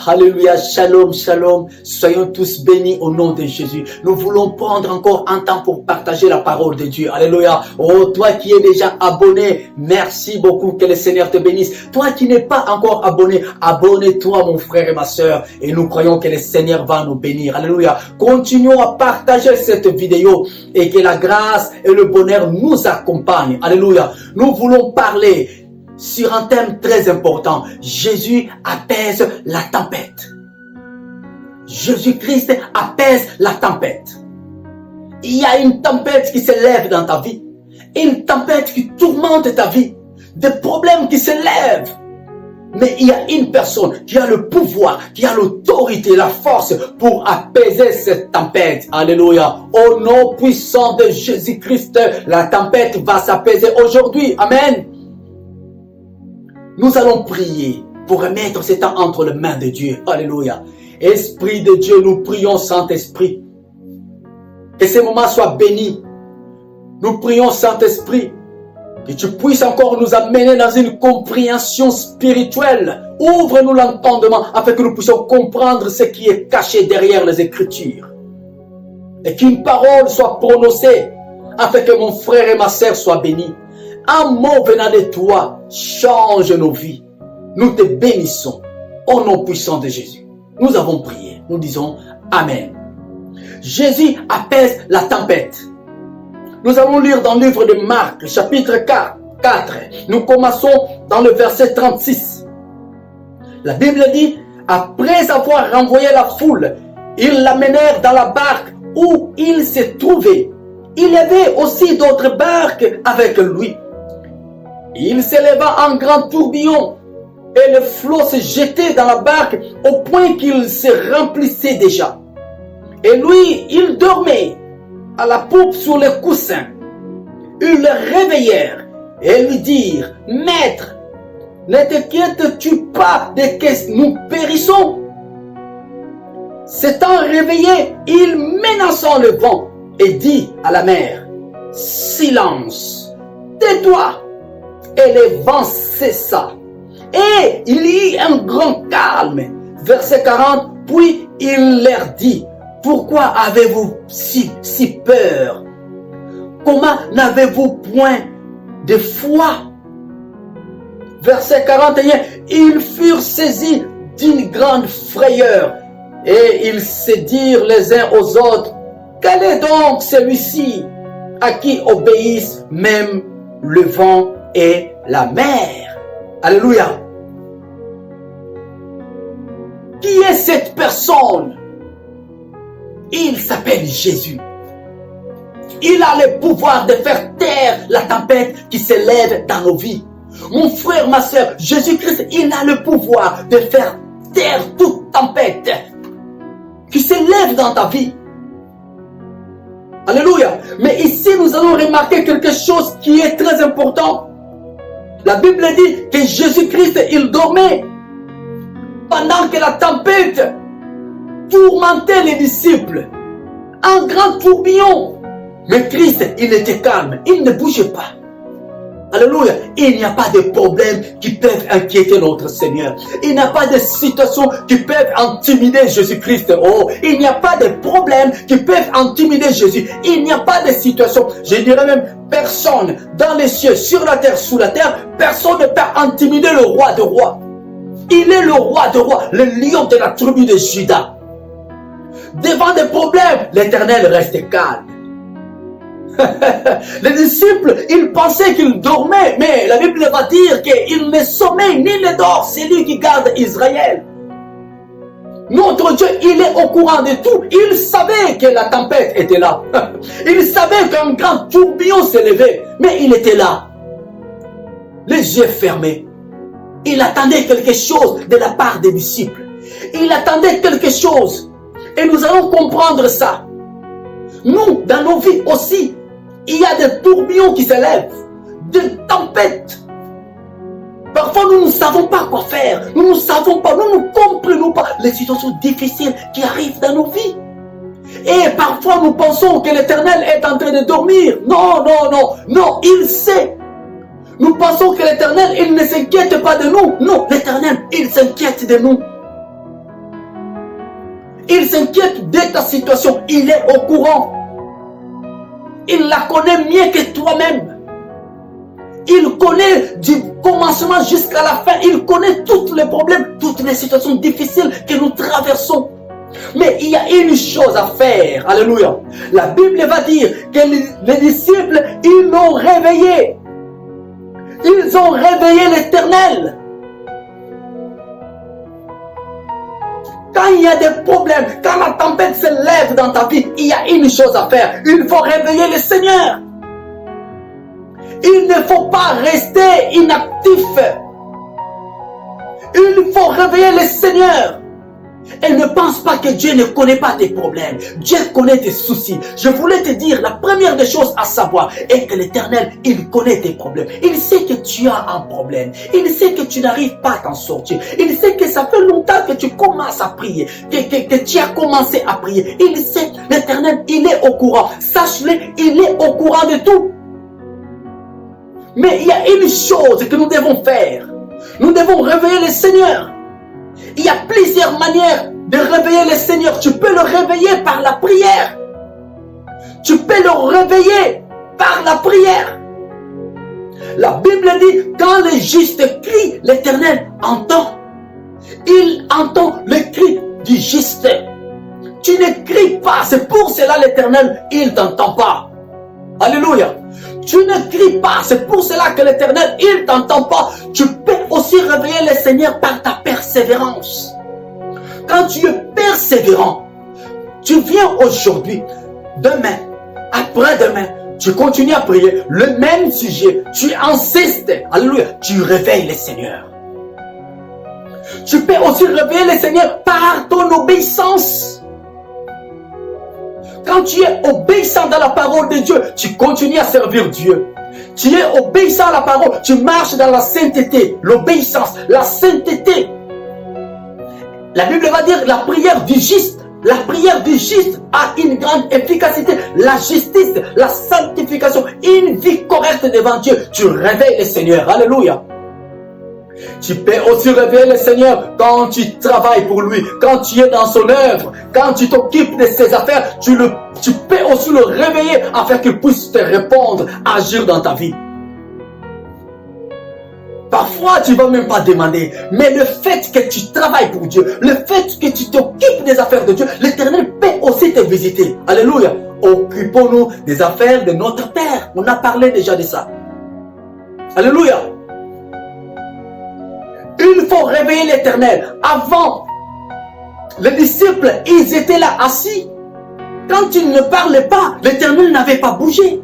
Alléluia, shalom, shalom. Soyons tous bénis au nom de Jésus. Nous voulons prendre encore un temps pour partager la parole de Dieu. Alléluia. Oh, toi qui es déjà abonné, merci beaucoup. Que le Seigneur te bénisse. Toi qui n'es pas encore abonné, abonne-toi mon frère et ma soeur. Et nous croyons que le Seigneur va nous bénir. Alléluia. Continuons à partager cette vidéo et que la grâce et le bonheur nous accompagnent. Alléluia. Nous voulons parler sur un thème très important. Jésus apaise la tempête. Jésus-Christ apaise la tempête. Il y a une tempête qui s'élève dans ta vie. Une tempête qui tourmente ta vie. Des problèmes qui s'élèvent. Mais il y a une personne qui a le pouvoir, qui a l'autorité, la force pour apaiser cette tempête. Alléluia. Au nom puissant de Jésus-Christ, la tempête va s'apaiser aujourd'hui. Amen. Nous allons prier pour remettre ce temps entre les mains de Dieu. Alléluia. Esprit de Dieu, nous prions, Saint-Esprit. Que ce moment soit béni. Nous prions, Saint-Esprit, que tu puisses encore nous amener dans une compréhension spirituelle. Ouvre-nous l'entendement afin que nous puissions comprendre ce qui est caché derrière les Écritures. Et qu'une parole soit prononcée afin que mon frère et ma sœur soient bénis. Un mot venant de toi change nos vies. Nous te bénissons au nom puissant de Jésus. Nous avons prié. Nous disons Amen. Jésus apaise la tempête. Nous allons lire dans le livre de Marc, chapitre 4. Nous commençons dans le verset 36. La Bible dit, après avoir renvoyé la foule, ils l'amenèrent dans la barque où il se trouvait. Il y avait aussi d'autres barques avec lui. Il s'éleva un grand tourbillon et le flot se jetait dans la barque au point qu'il se remplissait déjà. Et lui, il dormait à la poupe sur les coussins. Ils le réveillèrent et lui dirent, « Maître, ne t'inquiètes-tu pas de que nous périssons ?» S'étant réveillé, il menaça le vent et dit à la mer, « Silence, tais-toi !» Et le vent cessa. Et il y eut un grand calme. Verset 40. Puis il leur dit, pourquoi avez-vous si peur? Comment n'avez-vous point de foi? Verset 41. Ils furent saisis d'une grande frayeur. Et ils se dirent les uns aux autres, quel est donc celui-ci à qui obéissent même le vent et la mer? Alléluia. Qui est cette personne? Il s'appelle Jésus. Il a le pouvoir de faire taire la tempête qui s'élève dans nos vies. Mon frère, ma soeur, Jésus-Christ, il a le pouvoir de faire taire toute tempête qui s'élève dans ta vie. Alléluia. Mais ici, nous allons remarquer quelque chose qui est très important. La Bible dit que Jésus-Christ, il dormait pendant que la tempête tourmentait les disciples. Un grand tourbillon. Mais Christ, il était calme. Il ne bougeait pas. Alléluia. Il n'y a pas de problème qui peuvent inquiéter notre Seigneur. Il n'y a pas de situation qui peuvent intimider Jésus-Christ. Oh, il n'y a pas de problème qui peuvent intimider Jésus. Il n'y a pas de situation. Je dirais même personne dans les cieux, sur la terre, sous la terre, personne ne peut intimider le roi de rois. Il est le roi de rois, le lion de la tribu de Juda. Devant des problèmes, l'Éternel reste calme. Les disciples, ils pensaient qu'ils dormaient, mais la Bible va dire qu'il ne sommeille ni ne dort, c'est lui qui garde Israël. Notre Dieu, il est au courant de tout. Il savait que la tempête était là. Il savait qu'un grand tourbillon s'élevait, mais il était là. Les yeux fermés. Il attendait quelque chose de la part des disciples. Il attendait quelque chose. Et nous allons comprendre ça. Nous, dans nos vies aussi, il y a des tourbillons qui s'élèvent, des tempêtes. Parfois, nous ne savons pas quoi faire. Nous ne savons pas, nous ne comprenons pas les situations difficiles qui arrivent dans nos vies. Et parfois, nous pensons que l'Éternel est en train de dormir. Non, non, non, non, il sait. Nous pensons que l'Éternel, il ne s'inquiète pas de nous. Non, l'Éternel, il s'inquiète de nous. Il s'inquiète de ta situation. Il est au courant. Il la connaît mieux que toi-même. Il connaît du commencement jusqu'à la fin. Il connaît tous les problèmes, toutes les situations difficiles que nous traversons. Mais il y a une chose à faire. Alléluia. La Bible va dire que les disciples, ils l'ont réveillé. Ils ont réveillé l'Éternel. Quand il y a des problèmes, quand la tempête se lève dans ta vie, il y a une chose à faire. Il faut réveiller le Seigneur. Il ne faut pas rester inactif. Il faut réveiller le Seigneur. Et ne pense pas que Dieu ne connaît pas tes problèmes. Dieu connaît tes soucis. Je voulais te dire, la première des choses à savoir est que l'Éternel, il connaît tes problèmes. Il sait que tu as un problème. Il sait que tu n'arrives pas à t'en sortir. Il sait que ça fait longtemps que tu commences à prier. Que tu as commencé à prier. Il sait, l'Éternel, il est au courant. Sache-le, il est au courant de tout. Mais il y a une chose que nous devons faire. Nous devons réveiller le Seigneur. Il y a plusieurs manières de réveiller le Seigneur. Tu peux le réveiller par la prière. Tu peux le réveiller par la prière. La Bible dit, quand le juste crie, l'Éternel entend. Il entend le cri du juste. Tu ne cries pas, c'est pour cela l'Éternel, il ne t'entend pas. Alléluia. Tu ne cries pas, c'est pour cela que l'Éternel, il ne t'entend pas. Tu peux aussi réveiller le Seigneur par ta persévérance. Quand tu es persévérant, tu viens aujourd'hui, demain, après-demain, tu continues à prier le même sujet, tu insistes, alléluia, tu réveilles le Seigneur. Tu peux aussi réveiller le Seigneur par ton obéissance. Quand tu es obéissant dans la parole de Dieu, tu continues à servir Dieu. Tu es obéissant à la parole, tu marches dans la sainteté, l'obéissance, la sainteté. La Bible va dire la prière du juste. La prière du juste a une grande efficacité. La justice, la sanctification, une vie correcte devant Dieu. Tu réveilles le Seigneur. Alléluia. Tu peux aussi réveiller le Seigneur quand tu travailles pour lui, quand tu es dans son œuvre, quand tu t'occupes de ses affaires, tu peux aussi le réveiller afin qu'il puisse te répondre, agir dans ta vie. Parfois, tu ne vas même pas demander, mais le fait que tu travailles pour Dieu, le fait que tu t'occupes des affaires de Dieu, l'Éternel peut aussi te visiter. Alléluia. Occupons-nous des affaires de notre Père. On a parlé déjà de ça. Alléluia. Il faut réveiller l'Éternel. Avant, les disciples, ils étaient là assis. Quand ils ne parlaient pas, l'Éternel n'avait pas bougé.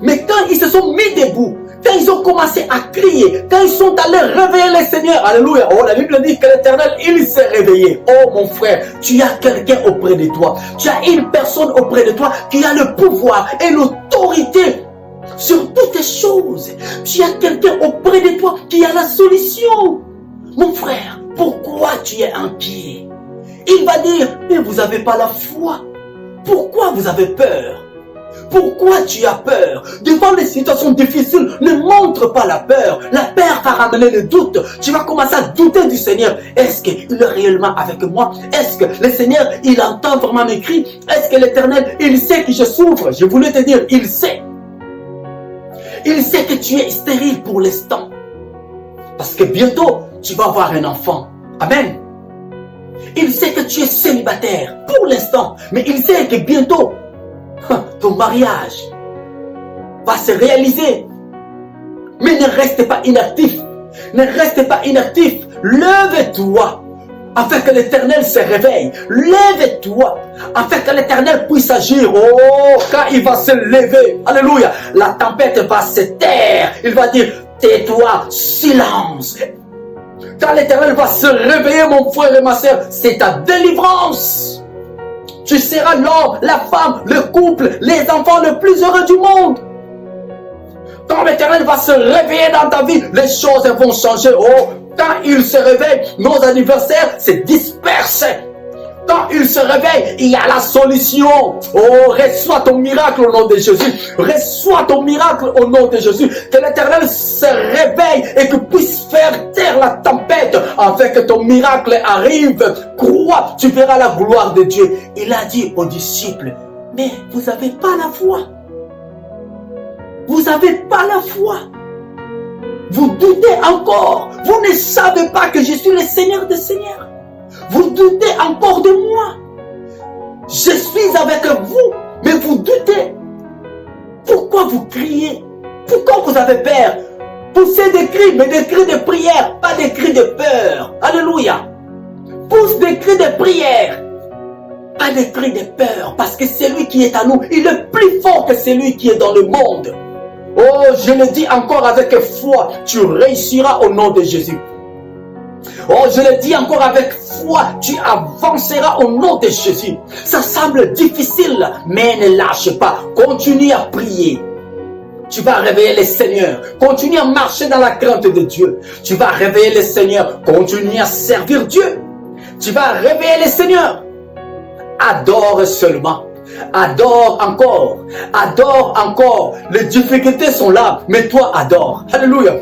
Mais quand ils se sont mis debout, quand ils ont commencé à crier, quand ils sont allés réveiller le Seigneur, alléluia, oh, la Bible dit que l'Éternel, il s'est réveillé. Oh mon frère, tu as quelqu'un auprès de toi. Tu as une personne auprès de toi qui a le pouvoir et l'autorité sur toutes les choses. Tu as quelqu'un auprès de toi qui a la solution. Mon frère, pourquoi tu es inquiet? Il va dire, mais vous n'avez pas la foi. Pourquoi vous avez peur? Pourquoi tu as peur? Devant les situations difficiles, ne montre pas la peur. La peur va ramener le doute. Tu vas commencer à douter du Seigneur. Est-ce qu'il est réellement avec moi? Est-ce que le Seigneur, il entend vraiment mes cris? Est-ce que l'Éternel, il sait que je souffre? Je voulais te dire, il sait. Il sait que tu es stérile pour l'instant. Parce que bientôt, tu vas avoir un enfant. Amen. Il sait que tu es célibataire pour l'instant. Mais il sait que bientôt, ton mariage va se réaliser. Mais ne reste pas inactif. Ne reste pas inactif. Lève-toi afin que l'Éternel se réveille. Lève-toi afin que l'Éternel puisse agir. Oh, quand il va se lever, alléluia, la tempête va se taire. Il va dire, tais-toi, silence. Quand l'Éternel va se réveiller, mon frère et ma soeur, c'est ta délivrance. Tu seras l'homme, la femme, le couple, les enfants le plus heureux du monde. Quand l'Éternel va se réveiller dans ta vie, les choses vont changer. Oh, quand il se réveille, nos anniversaires se dispersent. Quand il se réveille, il y a la solution. Oh, reçois ton miracle au nom de Jésus. Reçois ton miracle au nom de Jésus. Que l'Éternel se réveille et que puisse faire taire la tempête afin que ton miracle arrive. Crois, tu verras la gloire de Dieu. Il a dit aux disciples, mais vous n'avez pas la foi. Vous n'avez pas la foi. Vous doutez encore. Vous ne savez pas que je suis le Seigneur des Seigneurs. Vous doutez encore de moi. Je suis avec vous, mais vous doutez. Pourquoi vous criez? Pourquoi vous avez peur? Poussez des cris, mais des cris de prière, pas des cris de peur. Alléluia. Pousse des cris de prière, pas des cris de peur, parce que celui qui est à nous, il est plus fort que celui qui est dans le monde. Oh, je le dis encore avec foi, tu réussiras au nom de Jésus. Oh, je le dis encore avec foi, tu avanceras au nom de Jésus. Ça semble difficile, mais ne lâche pas. Continue à prier. Tu vas réveiller le Seigneur. Continue à marcher dans la crainte de Dieu. Tu vas réveiller le Seigneur. Continue à servir Dieu. Tu vas réveiller le Seigneur. Adore seulement. Adore encore. Adore encore. Les difficultés sont là, mais toi adore. Alléluia.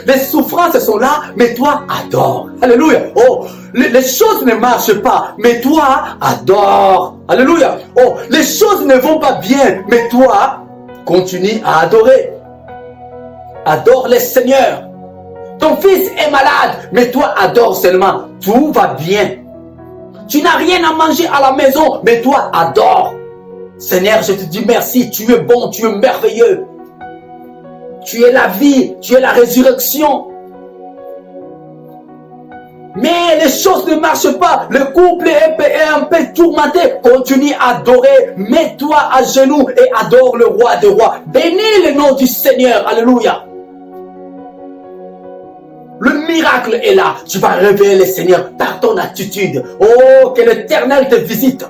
Les souffrances sont là, mais toi adore. Alléluia. Oh, les choses ne marchent pas, mais toi adore. Alléluia. Oh, les choses ne vont pas bien, mais toi continue à adorer. Adore le Seigneur. Ton fils est malade, mais toi adore seulement. Tout va bien. Tu n'as rien à manger à la maison, mais toi adore. Seigneur, je te dis merci, tu es bon, tu es merveilleux. Tu es la vie, tu es la résurrection. Mais les choses ne marchent pas. Le couple est un peu tourmenté. Continue à adorer. Mets-toi à genoux et adore le roi des rois. Bénis le nom du Seigneur. Alléluia. Le miracle est là. Tu vas réveiller le Seigneur par ton attitude. Oh, que l'Éternel te visite.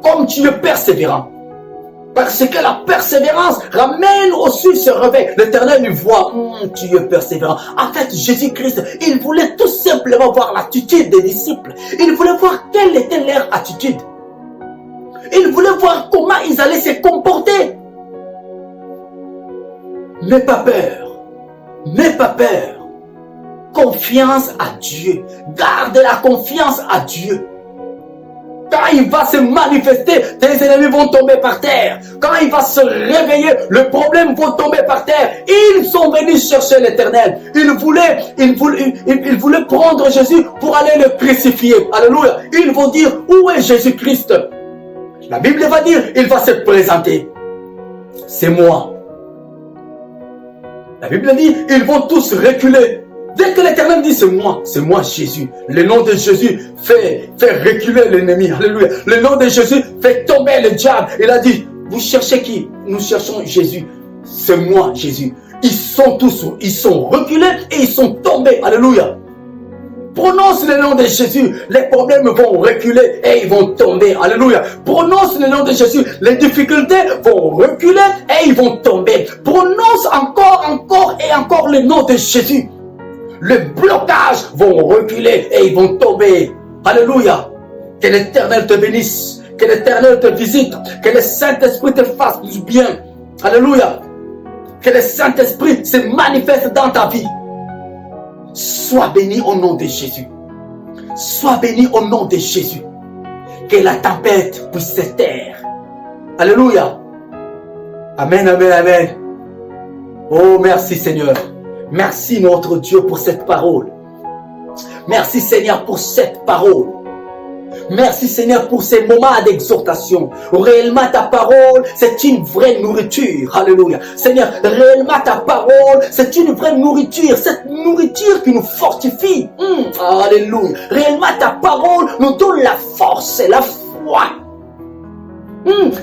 Comme tu es persévérant. Parce que la persévérance ramène aussi ce réveil. L'Éternel lui voit, tu es persévérant. En fait, Jésus-Christ, il voulait tout simplement voir l'attitude des disciples. Il voulait voir quelle était leur attitude. Il voulait voir comment ils allaient se comporter. N'aie pas peur. N'aie pas peur. Confiance à Dieu. Garde la confiance à Dieu. Quand il va se manifester, tes ennemis vont tomber par terre. Quand il va se réveiller, le problème va tomber par terre. Ils sont venus chercher l'Éternel. Ils voulaient prendre Jésus pour aller le crucifier. Alléluia. Ils vont dire, où est Jésus-Christ? La Bible va dire, il va se présenter. C'est moi. La Bible dit, ils vont tous reculer. Dès que l'Éternel dit c'est moi Jésus. Le nom de Jésus fait reculer l'ennemi. Alléluia. Le nom de Jésus fait tomber le diable. Il a dit, vous cherchez qui? Nous cherchons Jésus. C'est moi Jésus. Ils sont reculés et ils sont tombés. Alléluia. Prononce le nom de Jésus. Les problèmes vont reculer et ils vont tomber. Alléluia. Prononce le nom de Jésus. Les difficultés vont reculer et ils vont tomber. Prononce encore et encore le nom de Jésus. Les blocages vont reculer et ils vont tomber. Alléluia. Que l'Éternel te bénisse. Que l'Éternel te visite. Que le Saint-Esprit te fasse du bien. Alléluia. Que le Saint-Esprit se manifeste dans ta vie. Sois béni au nom de Jésus. Sois béni au nom de Jésus. Que la tempête puisse se taire. Alléluia. Amen, amen, amen. Oh, merci Seigneur. Merci notre Dieu pour cette parole. Merci Seigneur pour cette parole. Merci Seigneur pour ces moments d'exhortation. Réellement ta parole, c'est une vraie nourriture. Alléluia. Seigneur, réellement ta parole, c'est une vraie nourriture. Cette nourriture qui nous fortifie. Alléluia. Réellement ta parole nous donne la force et la foi.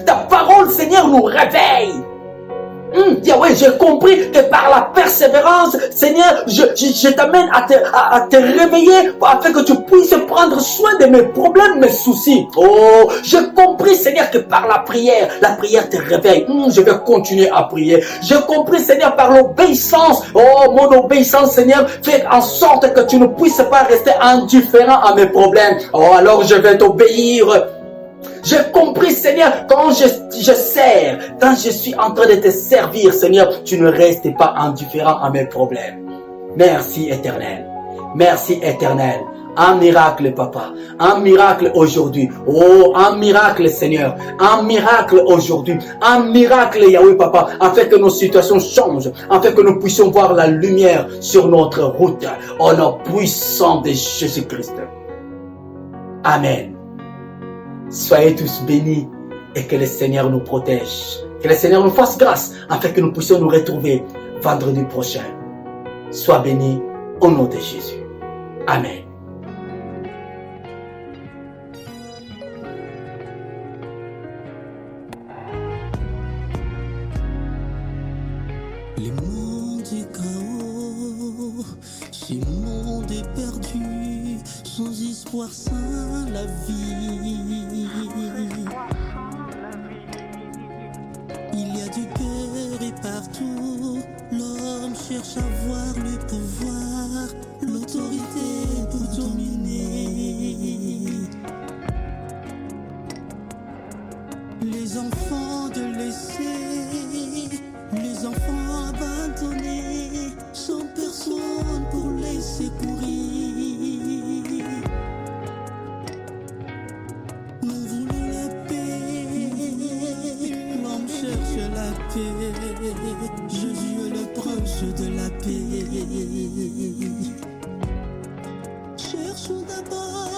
Ta parole Seigneur nous réveille. Yahweh, j'ai compris que par la persévérance, Seigneur, je t'amène à te réveiller afin que tu puisses prendre soin de mes problèmes, mes soucis. Oh, j'ai compris, Seigneur, que par la prière te réveille. Je vais continuer à prier. J'ai compris, Seigneur, par l'obéissance. Oh, mon obéissance, Seigneur, fait en sorte que tu ne puisses pas rester indifférent à mes problèmes. Oh, alors je vais t'obéir. J'ai compris, Seigneur, quand je sers, quand je suis en train de te servir, Seigneur, tu ne restes pas indifférent à mes problèmes. Merci, Éternel. Merci, Éternel. Un miracle, Papa. Un miracle aujourd'hui. Oh, un miracle, Seigneur. Un miracle aujourd'hui. Un miracle, Yahweh, Papa, afin que nos situations changent, afin que nous puissions voir la lumière sur notre route. Au nom puissant de Jésus-Christ. Amen. Soyez tous bénis et que le Seigneur nous protège. Que le Seigneur nous fasse grâce afin que nous puissions nous retrouver vendredi prochain. Sois béni au nom de Jésus. Amen. Les mondes du chaos, ce monde est perdu, sans espoir, sans la vie. Il y a du cœur et partout, l'homme cherche à voir le pouvoir, l'autorité pour dominer. Les enfants délaissés, les enfants abandonnés, sans personne pour les secourir. Nous voulons la paix, l'homme cherche la paix, Jésus est le prince de la paix. Cherchons d'abord